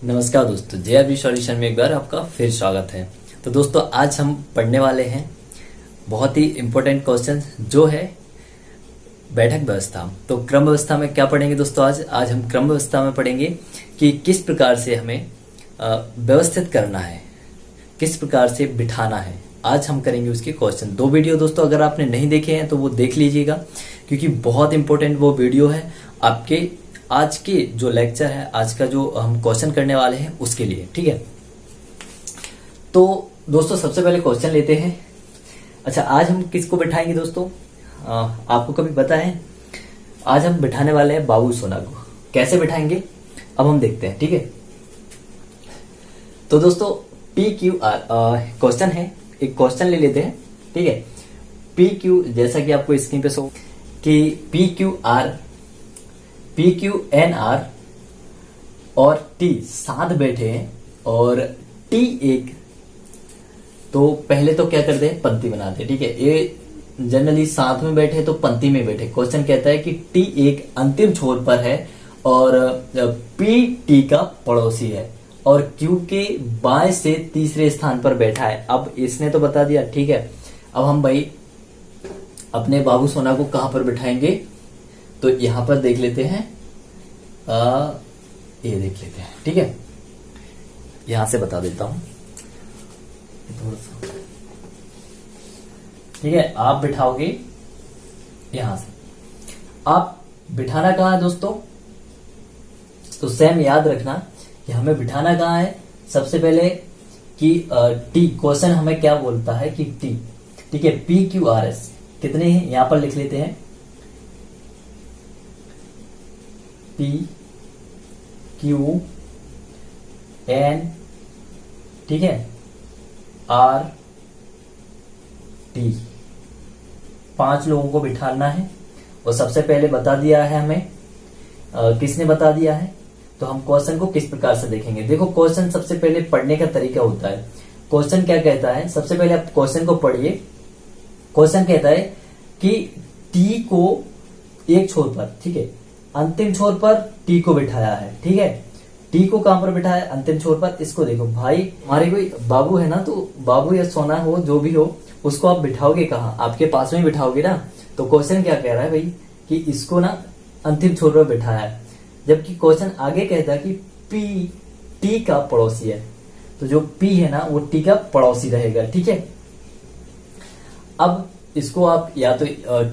नमस्कार दोस्तों, JRB solution में एक बार आपका फिर स्वागत है। तो दोस्तों आज हम पढ़ने वाले हैं बहुत ही इम्पोर्टेंट क्वेश्चन जो है बैठक व्यवस्था। तो क्रम व्यवस्था में क्या पढ़ेंगे दोस्तों? आज हम क्रम व्यवस्था में पढ़ेंगे कि किस प्रकार से हमें व्यवस्थित करना है, किस प्रकार से बिठाना है। आज हम करेंगे उसके क्वेश्चन। दो वीडियो दोस्तों अगर आपने नहीं देखे हैं तो वो देख लीजिएगा, क्योंकि बहुत इंपॉर्टेंट वो वीडियो है आपके आज के जो लेक्चर है, आज का जो हम क्वेश्चन करने वाले हैं उसके लिए। ठीक है, तो दोस्तों सबसे पहले क्वेश्चन लेते हैं। अच्छा, आज हम किसको बिठाएंगे दोस्तों? आपको कभी पता है? आज हम बिठाने वाले हैं बाबू सोना को। कैसे बिठाएंगे अब हम देखते हैं। ठीक है, तो दोस्तों PQR क्वेश्चन है, एक क्वेश्चन ले लेते हैं। ठीक है, PQ जैसा कि आपको स्क्रीन पे शो कि PQNR और T साथ बैठे हैं और T एक, तो पहले तो क्या करते हैं, पंक्ति बनाते हैं। ठीक है, ये जनरली साथ में बैठे तो पंक्ति में बैठे। क्वेश्चन कहता है कि T एक अंतिम छोर पर है और P T का पड़ोसी है और Q के बाएं से तीसरे स्थान पर बैठा है। अब इसने तो बता दिया। ठीक है, अब हम भाई अपने बाबू सोना को कहां पर बिठाएंगे, तो यहां पर देख लेते हैं। ये देख लेते हैं। ठीक है, यहां से बता देता हूं थोड़ा सा। ठीक है, आप बिठाओगे यहां से। आप बिठाना कहां है दोस्तों? तो सेम याद रखना कि हमें बिठाना कहां है। सबसे पहले कि टी, क्वेश्चन हमें क्या बोलता है कि टी, ठीक है, PQRS कितने हैं यहां पर लिख लेते हैं। PQN, ठीक है, RT, 5 लोगों को बिठाना है। और सबसे पहले बता दिया है हमें, किसने बता दिया है, तो हम क्वेश्चन को किस प्रकार से देखेंगे। देखो, क्वेश्चन सबसे पहले पढ़ने का तरीका होता है। क्वेश्चन क्या कहता है, सबसे पहले आप क्वेश्चन को पढ़िए। क्वेश्चन कहता है कि T को एक छोर पर, ठीक है, अंतिम छोर पर T को बिठाया है। ठीक है, T को कहां पर बिठाया है? अंतिम छोर पर। इसको देखो भाई, हमारे कोई बाबू है ना, तो बाबू या सोना हो जो भी हो, उसको आप बिठाओगे कहां? आपके पास में ही बिठाओगे ना। तो क्वेश्चन क्या कह रहा है भाई कि इसको ना अंतिम छोर पर बिठाया है, जबकि क्वेश्चन आगे कहता है कि P T का पड़ोसी है। तो जो P है ना वो T का पड़ोसी रहेगा। ठीक है, अब इसको आप या तो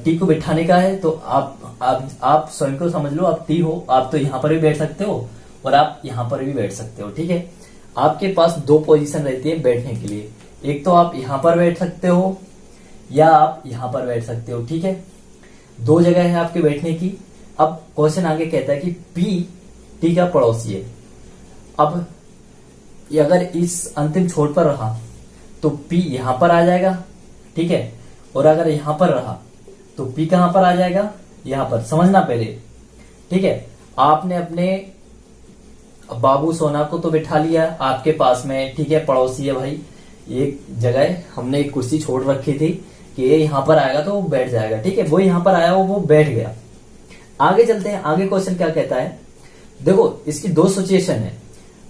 T को बिठाने का है तो आप स्वयं को समझ लो, आप T हो, आप तो यहां पर भी बैठ सकते हो और आप यहां पर भी बैठ सकते हो। ठीक है, आपके पास दो पोजीशन रहती है बैठने के लिए। एक तो आप यहां पर बैठ सकते हो या आप यहां पर बैठ सकते हो। ठीक है, दो जगह है आपके बैठने की। अब क्वेश्चन आगे कहता है कि P T का पड़ोसी है। अब ये अगर इस अंतिम छोर पर रहा तो P यहां पर आ जाएगा। ठीक है, और अगर यहां पर रहा तो P कहां पर आ जाएगा? यहां पर। समझना पहले। ठीक है, आपने अपने बाबू सोना को तो बिठा लिया आपके पास में। ठीक है, पड़ोसी है भाई। एक जगह हमने एक कुर्सी छोड़ रखी थी कि ये यहां पर आएगा तो वो बैठ जाएगा। ठीक है, वो यहां पर आया, वो बैठ गया। आगे चलते हैं। आगे क्वेश्चन क्या कहता है, देखो इसकी दो सिचुएशन है।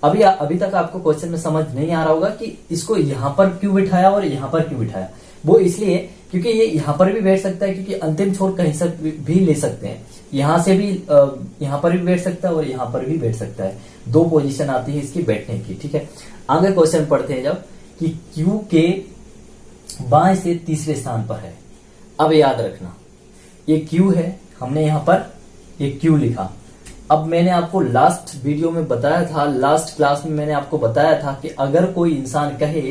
अभी तक आपको क्वेश्चन में समझ नहीं आ रहा होगा कि इसको यहां पर क्यों बिठाया और यहां पर क्यों बिठाया। वो इसलिए क्योंकि ये यहां पर भी बैठ सकता है, क्योंकि अंतिम छोर कहीं से भी ले सकते हैं। यहां से भी यहां पर भी बैठ सकता है और यहां पर भी बैठ सकता है। दो पोजीशन आती है इसकी बैठने की। ठीक है, आगे क्वेश्चन पढ़ते हैं जब कि Q के बाएं से तीसरे स्थान पर है। अब याद रखना ये Q है, हमने यहां पर ये Q लिखा। अब मैंने आपको लास्ट वीडियो में बताया था, लास्ट क्लास में मैंने आपको बताया था कि अगर कोई इंसान कहे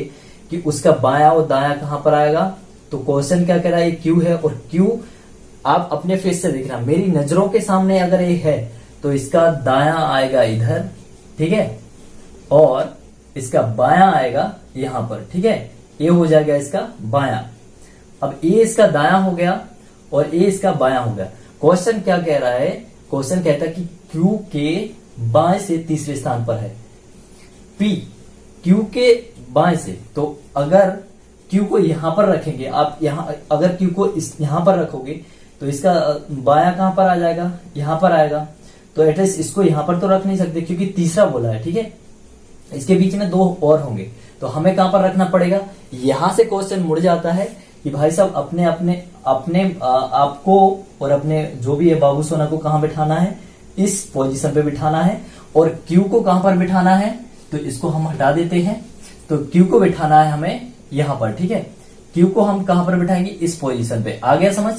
कि उसका बायां और दायां कहां पर आएगा, तो क्वेश्चन क्या कह रहा है, ये Q है और Q आप अपने फेस से देखना, मेरी नजरों के सामने अगर ये है तो इसका दायां आएगा इधर। ठीक है, और इसका बायां आएगा यहां पर। ठीक है, ये हो जाएगा इसका बायां। अब ये इसका दायां हो गया और ये इसका बायां हो गया। क्वेश्चन क्या कह रहा है, क्वेश्चन कहता है कि Q के बाएं से तीसरे स्थान पर है P। Q के बाएं से, तो अगर Q को यहां पर रखेंगे आप, यहां अगर Q को यहां पर रखोगे तो इसका बायां कहां पर आ जाएगा, यहां पर आएगा। तो एटलीस्ट इसको यहां पर तो रख नहीं सकते क्योंकि तीसरा बोला है। ठीक है, इसके बीच में 2 और होंगे, तो हमें कहां पर रखना पड़ेगा। यहां से क्वेश्चन मुड़ जाता है कि भाई साहब अपने अपने अपने आपको और अपने जो भी है बाबू सोना को कहां बिठाना है, इस पोजीशन पे बिठाना है। और क्यू को कहां पर बिठाना है, तो इसको हम हटा देते हैं। तो क्यू को बिठाना है हमें यहां पर, ठीक है। क्यू को हम कहां पर बिठाएंगे, इस पोजीशन पे। आ गया समझ,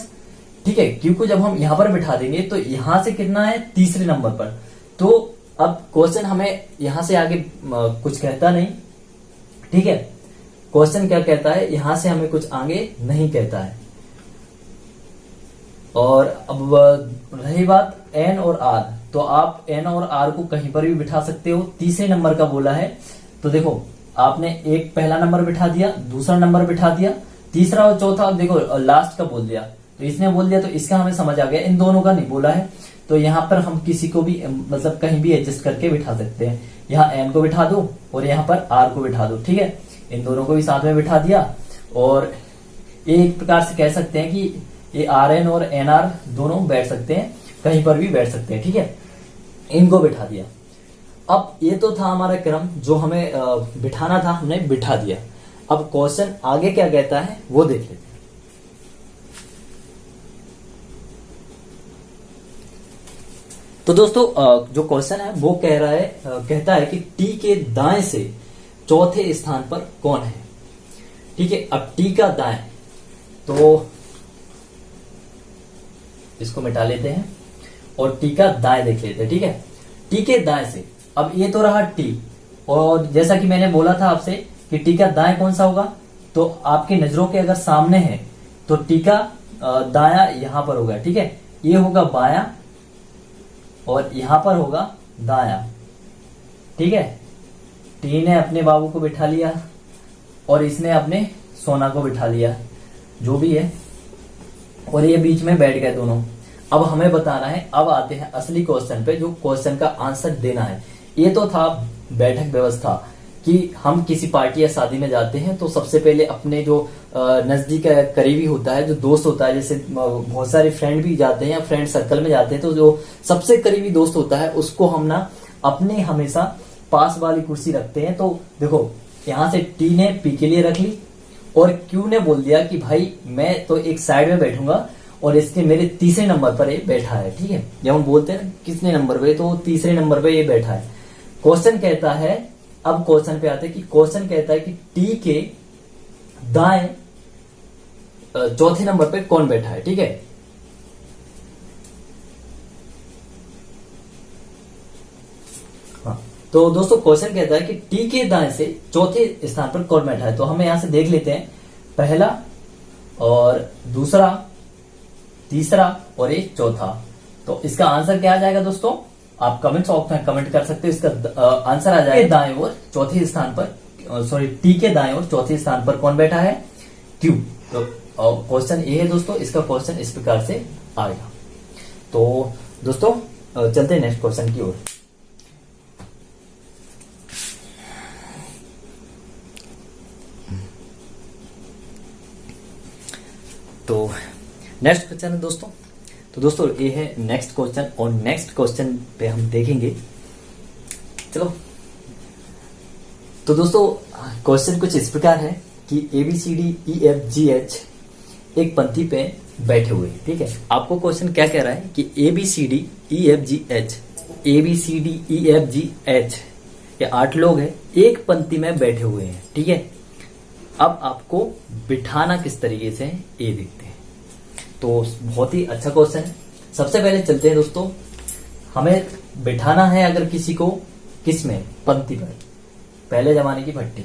ठीक है। क्यू को जब हम यहां पर बिठा देंगे तो यहां से कितना है, तीसरे नंबर पर। तो अब क्वेश्चन हमें यहां से आगे कुछ कहता नहीं, ठीक है। क्वेश्चन क्या कहता है, यहां से हमें कुछ आगे नहीं कहता है। और अब रही बात एन और आर, तो आप एन और आर को कहीं पर भी बिठा सकते हो। तीसरे नंबर का बोला है, तो देखो आपने एक पहला नंबर बिठा दिया, दूसरा नंबर बिठा दिया, तीसरा और चौथा देखो लास्ट का बोल दिया। तो इसने बोल दिया तो इसका हमें समझ आ गया, इन दोनों का नहीं बोला है। तो यहाँ पर हम किसी को भी मतलब कहीं भी एडजस्ट करके बिठा सकते हैं। यहाँ एन को बिठा दो और यहाँ पर आर को बिठा दो, ठीक है। इन दोनों को भी साथ में बिठा दिया। और एक प्रकार से कह सकते हैं कि ये आर एन और एन आर दोनों बैठ सकते हैं, कहीं पर भी बैठ सकते हैं, ठीक है। इनको बिठा दिया। अब ये तो था हमारा क्रम, जो हमें बिठाना था हमने बिठा दिया। अब क्वेश्चन आगे क्या कहता है वो देख लेते हैं। तो दोस्तों जो क्वेश्चन है वो कह रहा है, कहता है कि टी के दाएं से चौथे स्थान पर कौन है, ठीक है। अब टी का दाएं, तो इसको मिटा लेते हैं और टी का दाएं देख लेते हैं, ठीक है। टी के दाएं से, अब ये तो रहा टी, और जैसा कि मैंने बोला था आपसे कि टी का दाएं कौन सा होगा, तो आपकी नजरों के अगर सामने है तो टी का दाया यहां पर होगा, ठीक है। ये होगा बाया और यहां पर होगा दाया, ठीक है। टी ने अपने बाबू को बिठा लिया और इसने अपने सोना को बिठा लिया, जो भी है, और ये बीच में बैठ गए दोनों। अब हमें बताना है, अब आते हैं असली क्वेश्चन पे, जो क्वेश्चन का आंसर देना है। ये तो था बैठक व्यवस्था कि हम किसी पार्टी या शादी में जाते हैं तो सबसे पहले अपने जो नजदीक करीबी होता है, जो दोस्त होता है, जैसे बहुत सारे फ्रेंड भी जाते हैं या फ्रेंड सर्कल में जाते हैं, तो जो सबसे करीबी दोस्त होता है उसको हम ना अपने हमेशा पास वाली कुर्सी रखते हैं। तो देखो यहां से टी ने पी के लिए रख ली और क्यू ने बोल दिया कि भाई मैं तो एक साइड में बैठूंगा और इसके मेरे तीसरे नंबर पर ये बैठा है, ठीक है। जब हम बोलते हैं किसने नंबर पे, तो तीसरे नंबर पे ये बैठा है। क्वेश्चन कहता है, अब क्वेश्चन पे आते हैं कि क्वेश्चन कहता है कि टी के दाएं चौथे नंबर पे कौन बैठा है, ठीक है। हाँ, तो दोस्तों क्वेश्चन कहता है कि टी के दाएं से चौथे स्थान पर कौन बैठा है। तो हमें यहां से देख लेते हैं, पहला और दूसरा, तीसरा और एक चौथा। तो इसका आंसर क्या आ जाएगा दोस्तों, आप कमेंट बॉक्स में कमेंट कर सकते हो। इसका आंसर आ जाएगा दाएं और चौथे स्थान पर, सॉरी टी के दाएं और चौथे स्थान पर कौन बैठा है, क्यू। तो क्वेश्चन ये है दोस्तों, इसका क्वेश्चन इस प्रकार से आएगा। तो दोस्तों चलते हैं नेक्स्ट क्वेश्चन की ओर। तो नेक्स्ट क्वेश्चन है दोस्तों, तो दोस्तों ये है नेक्स्ट क्वेश्चन, और नेक्स्ट क्वेश्चन पे हम देखेंगे। चलो तो दोस्तों क्वेश्चन कुछ इस प्रकार है कि ABCDEFGH एक पंक्ति पे बैठे हुए, ठीक है। आपको क्वेश्चन क्या कह रहा है कि ABCDEFGH ये 8 लोग हैं, एक पंक्ति में बैठे हुए हैं, ठीक है। अब आपको बिठाना किस तरीके से ये देखते हैं। तो बहुत ही अच्छा क्वेश्चन है। सबसे पहले चलते हैं दोस्तों, हमें बिठाना है अगर किसी को, किस में, पंक्ति पर। पहले जमाने की भट्टी,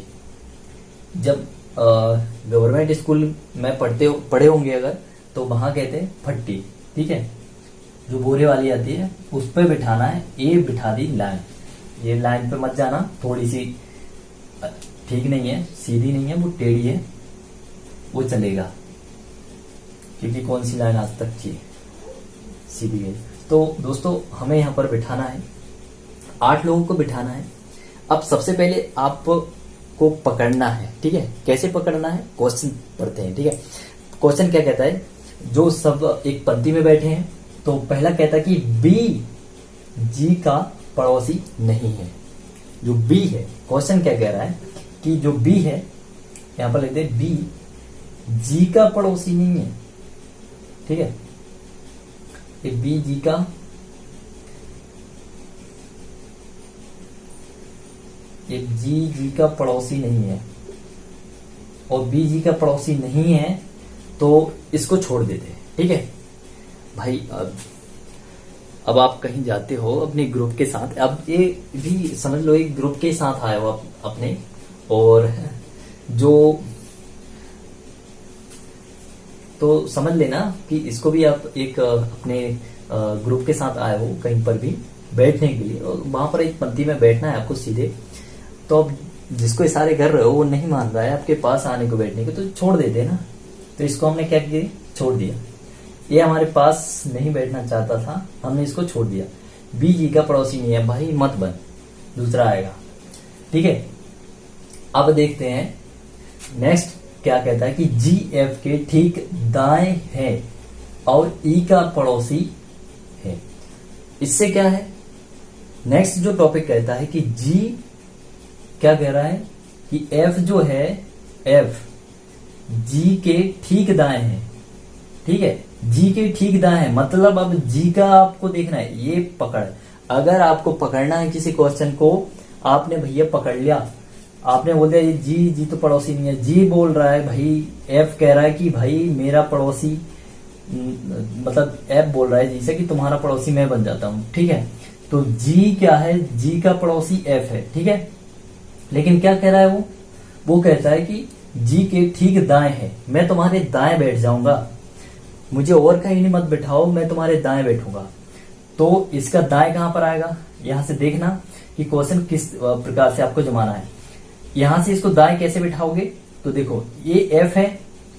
जब गवर्नमेंट स्कूल में पढ़े होंगे अगर, तो वहां कहते हैं फट्टी, ठीक है। जो बोरे वाली आती है उस पर बिठाना है। ये बिठा दी लाइन, ये लाइन पे मत जाना, थोड़ी सी ठीक नहीं है, सीधी नहीं है, वो टेढ़ी है, वो चलेगा, क्योंकि कौन सी लाइन आज तक थी सीधी है। तो दोस्तों हमें यहां पर बिठाना है, 8 लोगों को बिठाना है। अब सबसे पहले आपको पकड़ना है, ठीक है। कैसे पकड़ना है, क्वेश्चन पढ़ते हैं, ठीक है। क्वेश्चन क्या कहता है, जो सब एक पंक्ति में बैठे हैं, तो पहला कहता है कि बी जी का पड़ोसी नहीं है, जो बी है, क्वेश्चन क्या कह रहा है कि जो बी है, यहां पर लिखते हैं बी जी का पड़ोसी नहीं है। ठीक है, ये बी जी का, ये जी का पड़ोसी नहीं है और बी जी का पड़ोसी नहीं है, तो इसको छोड़ देते हैं। ठीक है भाई, अब आप कहीं जाते हो अपने ग्रुप के साथ, अब ये भी समझ लो एक ग्रुप के साथ आए हो आप अपने, और जो तो समझ लेना कि इसको भी आप एक अपने ग्रुप के साथ आए हो कहीं पर भी बैठने के लिए, और वहां पर एक पंक्ति में बैठना है आपको सीधे। तो अब जिसको इशारे कर रहे हो वो नहीं मान रहा है आपके पास आने को, बैठने को, तो छोड़ देते ना। तो इसको हमने क्या किया, छोड़ दिया। ये हमारे पास नहीं बैठना चाहता था, हमने इसको छोड़ दिया। बी जी का पड़ोसी नहीं है, भाई मत बन, दूसरा आएगा। ठीक है, अब देखते हैं नेक्स्ट क्या कहता है कि जी एफ के ठीक दाएं है और ई का पड़ोसी है। इससे क्या है, नेक्स्ट जो टॉपिक कहता है कि जी क्या कह रहा है कि एफ जो है, एफ जी के ठीक दाएं है। ठीक है, जी के ठीक दाएं है, मतलब अब जी का आपको देखना है, ये पकड़। अगर आपको पकड़ना है किसी क्वेश्चन को, आपने भैया पकड़ लिया, आपने बोल दिया ये जी तो पड़ोसी नहीं है, जी बोल रहा है भाई, एफ कह रहा है कि भाई मेरा पड़ोसी, मतलब एफ बोल रहा है जी से कि तुम्हारा पड़ोसी मैं बन जाता हूं। ठीक है, तो जी क्या है, जी का पड़ोसी एफ है। ठीक है, लेकिन क्या कह रहा है वो कहता है कि जी के ठीक दाएं है, मैं तुम्हारे दाएं बैठ जाऊंगा, मुझे और कहीं नहीं मत बैठाओ, मैं तुम्हारे दाएं बैठूंगा। तो इसका दाएं कहां पर आएगा, यहां से देखना कि क्वेश्चन किस प्रकार से आपको जमाना है। यहां से इसको दाएं कैसे बैठाओगे, तो देखो ये एफ है।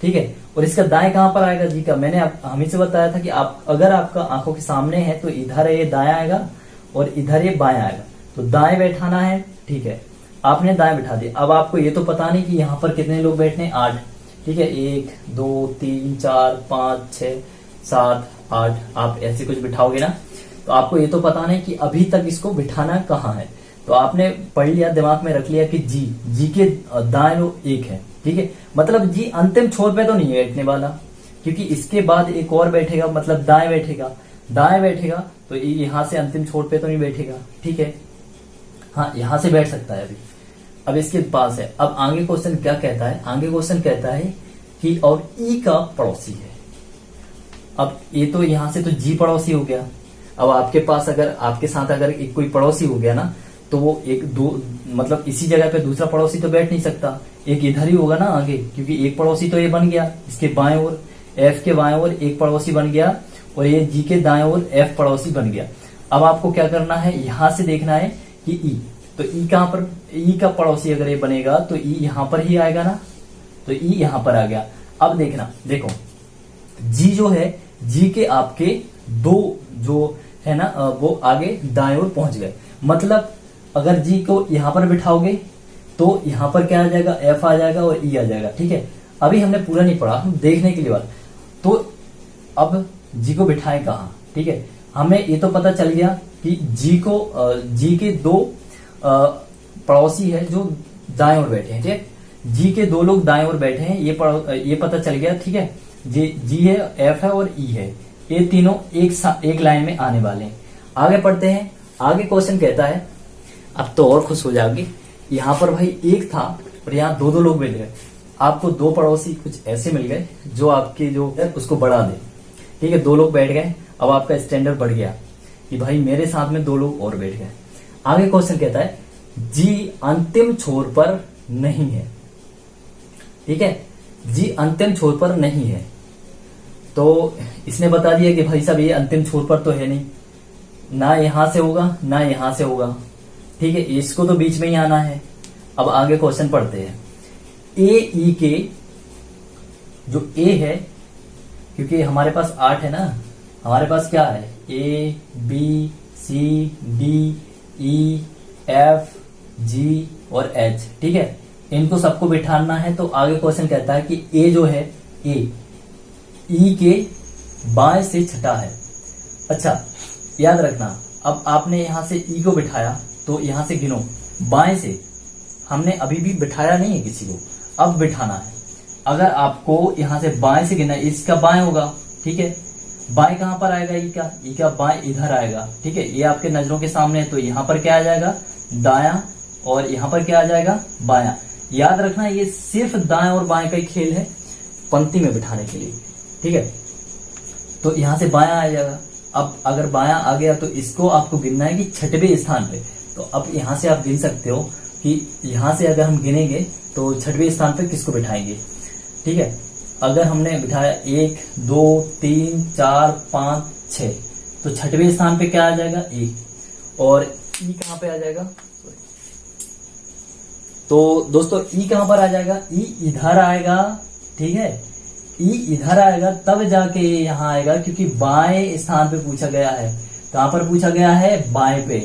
ठीक है, और इसका दाएं कहां पर आएगा जी का, मैंने हमें से बताया था कि आप अगर आपका आंखों के सामने है तो इधर ये दाएं आएगा और इधर ये बाएं आएगा, तो दाएं बैठाना है। ठीक है, आपने दाएं बैठा दिया। अब आपको ये तो पता नहीं कि यहाँ पर कितने लोग बैठने, 8। ठीक है, 1 2 3 4 5 6 7 8, आप ऐसे कुछ बिठाओगे ना, तो आपको ये तो पता नहीं कि अभी तक इसको बिठाना कहाँ है। तो आपने पढ़ लिया, दिमाग में रख लिया कि जी के दाएं लो 1 है। ठीक है, मतलब जी अंतिम छोर पे तो नहीं बैठने वाला, क्योंकि इसके बाद एक और बैठेगा, मतलब दाएं बैठेगा, तो यहाँ से अंतिम छोर पे तो नहीं बैठेगा। ठीक है, हाँ यहाँ से बैठ सकता है अभी, अब इसके पास है। अब आगे क्वेश्चन क्या कहता है, आगे क्वेश्चन कहता है कि और ई का पड़ोसी है। अब ये तो यहां से तो जी पड़ोसी हो गया, अब आपके पास अगर आपके साथ अगर एक कोई पड़ोसी हो गया ना, तो वो एक दो मतलब इसी जगह पे दूसरा पड़ोसी तो बैठ नहीं सकता, एक इधर ही होगा ना आगे, क्योंकि एक पड़ोसी तो ये बन गया, इसके बाएं ओर एफ के बाएं ओर एक पड़ोसी बन गया, और ये जी के दाएं ओर एफ पड़ोसी बन गया। अब आपको क्या करना है, यहां से देखना है कि ई, तो ई कहां पर, ई का पड़ोसी अगर ये बनेगा तो ई यहां पर ही आएगा ना, तो ई यहां पर आ गया। अब देखना, देखो जी जो है, जी के आपके दो जो है ना वो आगे दाएं ओर पहुंच गए, मतलब अगर जी को यहां पर बिठाओगे तो यहां पर क्या आ जाएगा, एफ आ जाएगा और ई आ जाएगा। ठीक है, अभी हमने पूरा नहीं पढ़ा, हम देखने के लिए बात। तो अब जी को बिठाएं कहां, ठीक है, हमें ये तो पता चल गया कि जी के दो पड़ोसी है जो दाएं ओर बैठे हैं। ठीक है, जी के 2 लोग दाएं ओर बैठे हैं, ये पता चल गया। ठीक है, जी है, एफ है और ई है, ये तीनों एक लाइन में आने वाले हैं। आगे पढ़ते हैं, आगे क्वेश्चन कहता है, अब तो और खुश हो जाओगे, यहाँ पर भाई 1 था और यहाँ 2 लोग मिल गए, आपको 2 पड़ोसी कुछ ऐसे मिल गए जो आपके जो है उसको बढ़ा दे। ठीक है, 2 लोग बैठ गए, अब आपका स्टैंडर्ड बढ़ गया कि भाई मेरे साथ में 2 लोग और बैठ गए। आगे क्वेश्चन कहता है जी अंतिम छोर पर नहीं है। ठीक है, जी अंतिम छोर पर नहीं है, तो इसने बता दिया कि भाई साहब ये अंतिम छोर पर तो है नहीं, ना यहां से होगा ना यहां से होगा। ठीक है, इसको तो बीच में ही आना है। अब आगे क्वेश्चन पढ़ते हैं, ए ई के जो ए है, क्योंकि हमारे पास 8 है ना, हमारे पास क्या है, A B C D E F G और एच। ठीक है, इनको सबको बिठाना है। तो आगे क्वेश्चन कहता है कि ए जो है, ए ई के बाएं से छठा है। अच्छा याद रखना, अब आपने यहां से ई को बिठाया तो यहां से गिनो, बाएं से हमने अभी भी बिठाया नहीं है किसी को, अब बिठाना है। अगर आपको यहां से बाएं से गिनना है, इसका बाएं होगा, ठीक है। बाएं कहां पर आएगा, ई का बाएं इधर आएगा, ठीक है। ये आपके नजरों के सामने है, तो यहां पर क्या आ जाएगा, दायां, और यहां पर क्या आ जाएगा, बायां। याद रखना ये सिर्फ दाएं और बाएं का ही खेल है पंक्ति में बिठाने के लिए, ठीक है। तो यहां से बायां आ जाएगा। अब अगर बायां आ गया तो इसको आपको गिनना है कि छठवें स्थान पे। तो अब यहां से आप गिन सकते हो कि यहां से अगर हम गिनेंगे तो छठवें स्थान पे किसको बिठाएंगे, ठीक है। अगर हमने बिठाया 1 2 3 4 5 6, तो छठवें स्थान पे क्या आ जाएगा, ई। और ई कहां पे आ जाएगा, तो दोस्तों ई कहां पर आ जाएगा, ई इधर आएगा, ठीक है। ई इधर आएगा तब जाके ये यहां आएगा, क्योंकि बाएं स्थान पे पूछा गया है। कहां पर पूछा गया है, बाएं पे,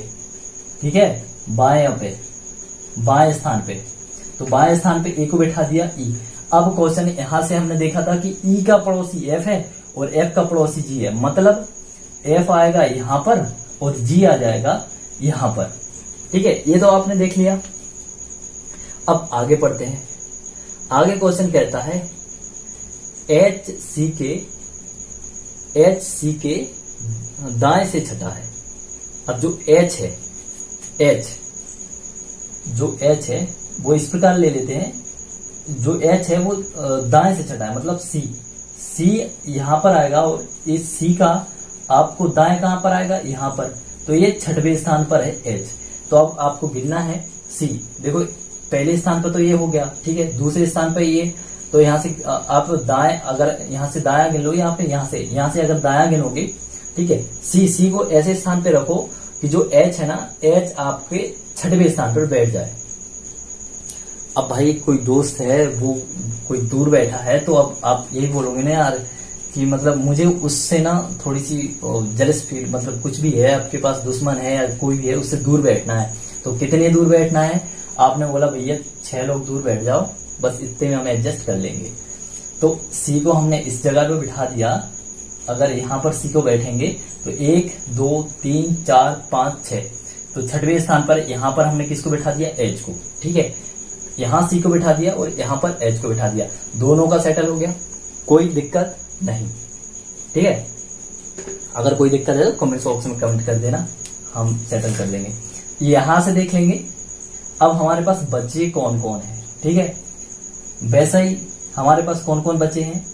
ठीक है, बाएं पे, बाएं स्थान पे। तो बाएं स्थान पे ए को बैठा दिया, ई। अब क्वेश्चन यहां से हमने देखा था कि ई का पड़ोसी एफ है और एफ का पड़ोसी जी है, मतलब एफ आएगा यहां पर और जी आ जाएगा यहां पर, ठीक है। ये तो आपने देख लिया। अब आगे पढ़ते हैं। आगे क्वेश्चन कहता है एच सी के दाएं से छठा है। अब जो एच है, एच है वो इस प्रकार ले लेते हैं, जो एच है वो दाएं से छठा है, मतलब सी यहां पर आएगा और इस सी का आपको दाएं कहां पर आएगा, यहां पर। तो ये छठवें स्थान पर है एच। तो अब आपको गिनना है सी। देखो पहले स्थान पर तो ये हो गया, ठीक है, दूसरे स्थान पर ये। तो यहां से आप दाएं, अगर यहां से दायां गिन लो, यहां से अगर दायां गिनोगे, ठीक है, सी को ऐसे स्थान पे रखो कि जो एच है ना, एच आपके छठवें स्थान पर बैठ जाए। अब भाई कोई दोस्त है, वो कोई दूर बैठा है, तो अब आप यही बोलोगे ना यार कि मतलब मुझे उससे ना थोड़ी सी जेलस फील, मतलब कुछ भी है, आपके पास दुश्मन है या कोई भी है, उससे दूर बैठना है। तो कितने दूर बैठना है, आपने बोला भैया 6 लोग दूर बैठ जाओ, बस इतने में हम एडजस्ट कर लेंगे। तो सी को हमने इस जगह पे बिठा दिया। अगर यहां पर सी को बैठेंगे तो 1 2 3 4 5 6, तो छठवें स्थान पर यहां पर हमने किसको बिठा दिया, एच को, ठीक है। यहां सी को बिठा दिया और यहां पर एच को बिठा दिया, दोनों का सेटल हो गया, कोई दिक्कत नहीं, ठीक है। अगर कोई दिक्कत है तो कमेंट बॉक्स में कमेंट कर देना, हम सेटल कर लेंगे। यहां से देख लेंगे अब हमारे पास बच्चे कौन कौन है, ठीक है। वैसा ही हमारे पास कौन कौन बचे हैं,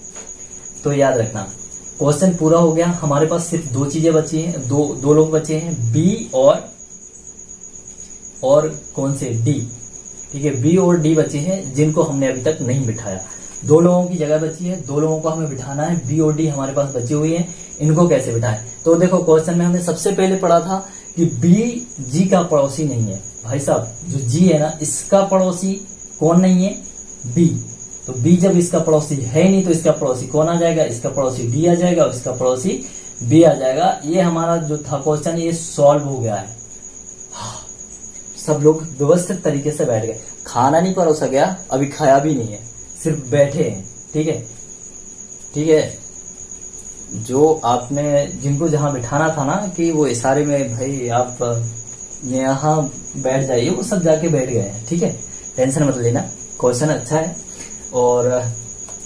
तो याद रखना क्वेश्चन पूरा हो गया। हमारे पास सिर्फ 2 चीजें बची हैं, दो लोग बचे हैं, बी और कौन से, डी, ठीक है। बी और डी बचे हैं जिनको हमने अभी तक नहीं बिठाया। 2 लोगों की जगह बची है, 2 लोगों को हमें बिठाना है। बी और डी हमारे पास बची हुई है, इनको कैसे बिठाएं। तो देखो क्वेश्चन में हमने सबसे पहले पढ़ा था कि बी जी का पड़ोसी नहीं है। भाई साहब जो जी है ना, इसका पड़ोसी कौन नहीं है, बी। तो बी जब इसका पड़ोसी है नहीं तो इसका पड़ोसी कौन आ जाएगा, इसका पड़ोसी डी आ जाएगा और इसका पड़ोसी बी आ जाएगा। ये हमारा जो था क्वेश्चन ये सॉल्व हो गया है। सब लोग व्यवस्थित तरीके से बैठ गए, खाना नहीं परोसा गया, अभी खाया भी नहीं है, सिर्फ बैठे हैं, ठीक है, ठीक है। जो आपने जिनको जहां बिठाना था ना कि वो इशारे में भाई आप यहाँ बैठ जाइए, वो सब जाके बैठ गए हैं, ठीक है, टेंशन मत लेना। क्वेश्चन अच्छा है और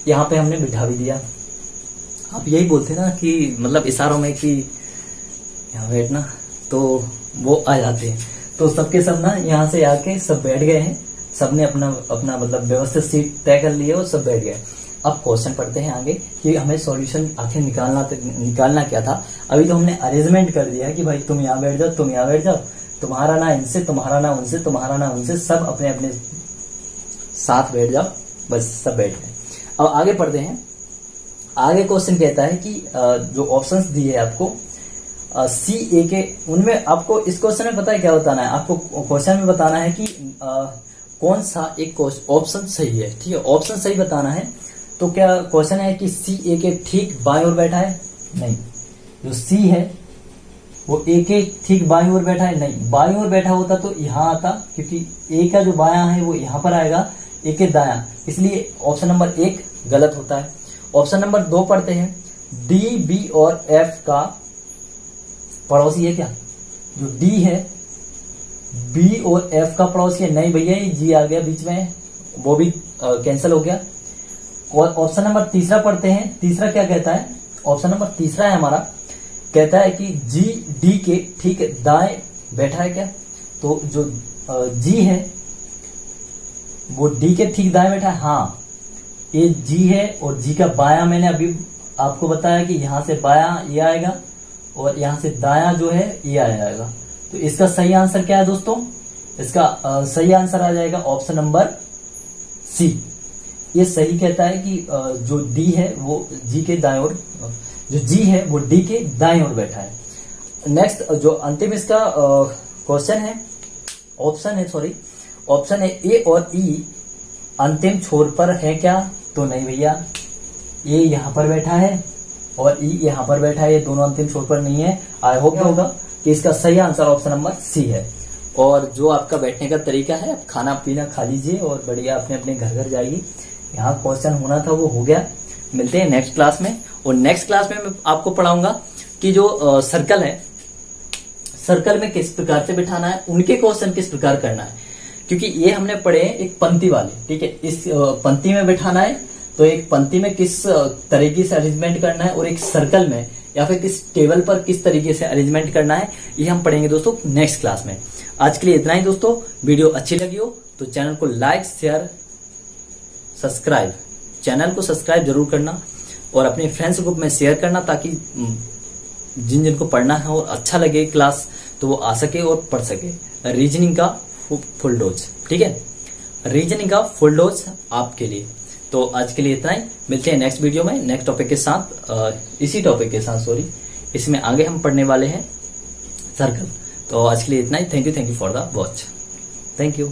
यहाँ पे हमने बिठा भी दिया। आप यही बोलते ना कि मतलब इशारों में कि यहाँ बैठना, तो वो आ जाते हैं। तो सबके सब ना यहाँ से आके सब बैठ गए हैं, सबने अपना अपना मतलब व्यवस्थित सीट तय कर ली है और सब बैठ गए। अब क्वेश्चन पढ़ते हैं आगे कि हमें सॉल्यूशन आखिर निकालना क्या था। अभी तो हमने अरेंजमेंट कर दिया है कि भाई तुम यहाँ बैठ जाओ, तुम यहाँ बैठ जाओ, तुम्हारा ना इनसे, तुम्हारा ना उनसे, तुम्हारा ना उनसे, सब अपने अपने साथ बैठ जाओ, बस सब बैठ गए। अब आगे पढ़ते हैं। आगे क्वेश्चन कहता है कि जो ऑप्शंस दिए आपको सी ए के, उनमें आपको इस क्वेश्चन में पता है क्या बताना है, आपको क्वेश्चन में बताना है कि कौन सा एक ऑप्शन सही है, ठीक है, ऑप्शन सही बताना है। तो क्या क्वेश्चन है कि सी ए के ठीक बाएं ओर बैठा है, नहीं। जो सी है वो ए के ठीक बाएं ओर बैठा है, नहीं। बाएं ओर बैठा होता तो यहां आता, क्योंकि ए का जो बायां है वो यहां पर आएगा, ए के दायां, इसलिए ऑप्शन नंबर 1 गलत होता है। ऑप्शन नंबर 2 पढ़ते हैं। डी बी और एफ का पड़ोसी है क्या, जो डी है बी और एफ का पड़ोस ये नहीं भैया, ये जी आ गया बीच में, वो भी कैंसिल हो गया। और ऑप्शन नंबर तीसरा पढ़ते हैं। तीसरा क्या कहता है? ऑप्शन नंबर तीसरा है हमारा, कहता है कि जी डी के ठीक दाएं बैठा है क्या? तो जो जी है वो डी के ठीक दाएं बैठा है। हाँ, ये जी है और जी का बायां मैंने अभी आपको बताया कि यहां से बायां ये आएगा और यहां से दायां जो है ये आ जाएगा। तो इसका सही आंसर क्या है दोस्तों? इसका सही आंसर आ जाएगा ऑप्शन नंबर सी। ये सही कहता है कि जो डी है वो जी के दाएं ओर, जो जी है वो डी के दाएं ओर बैठा है। नेक्स्ट जो अंतिम इसका क्वेश्चन है, ऑप्शन है ए और ई अंतिम छोर पर है क्या? तो नहीं भैया, ए यहां पर बैठा है और ई यहां पर बैठा है, ये दोनों अंतिम छोर पर नहीं है। आई होप होगा कि इसका सही आंसर ऑप्शन नंबर सी है। और जो आपका बैठने का तरीका है, आप खाना पीना खा लीजिए और बढ़िया अपने अपने घर जाइए। यहाँ क्वेश्चन होना था वो हो गया। मिलते हैं नेक्स्ट क्लास में, और नेक्स्ट क्लास में मैं आपको पढ़ाऊंगा कि जो सर्कल है, सर्कल में किस प्रकार से बिठाना है, उनके क्वेश्चन किस प्रकार करना है। क्योंकि ये हमने पढ़े हैं एक पंक्ति वाले, ठीक है, इस पंक्ति में बिठाना है तो एक पंक्ति में किस तरीके से अरेंजमेंट करना है, और एक सर्कल में या फिर किस टेबल पर किस तरीके से अरेंजमेंट करना है, ये हम पढ़ेंगे दोस्तों नेक्स्ट क्लास में। आज के लिए इतना ही दोस्तों। वीडियो अच्छी लगी हो तो चैनल को लाइक शेयर सब्सक्राइब, चैनल को सब्सक्राइब जरूर करना और अपने फ्रेंड्स ग्रुप में शेयर करना, ताकि जिनको पढ़ना है और अच्छा लगे क्लास तो वो आ सके और पढ़ सके। रीजनिंग का फुल डोज, ठीक है, रीजनिंग का फुल डोज आपके लिए। तो आज के लिए इतना ही। मिलते हैं नेक्स्ट वीडियो में नेक्स्ट टॉपिक के साथ, इसी टॉपिक के साथ इसमें आगे हम पढ़ने वाले हैं सर्कल। तो आज के लिए इतना ही। Thank you for the watch. Thank you.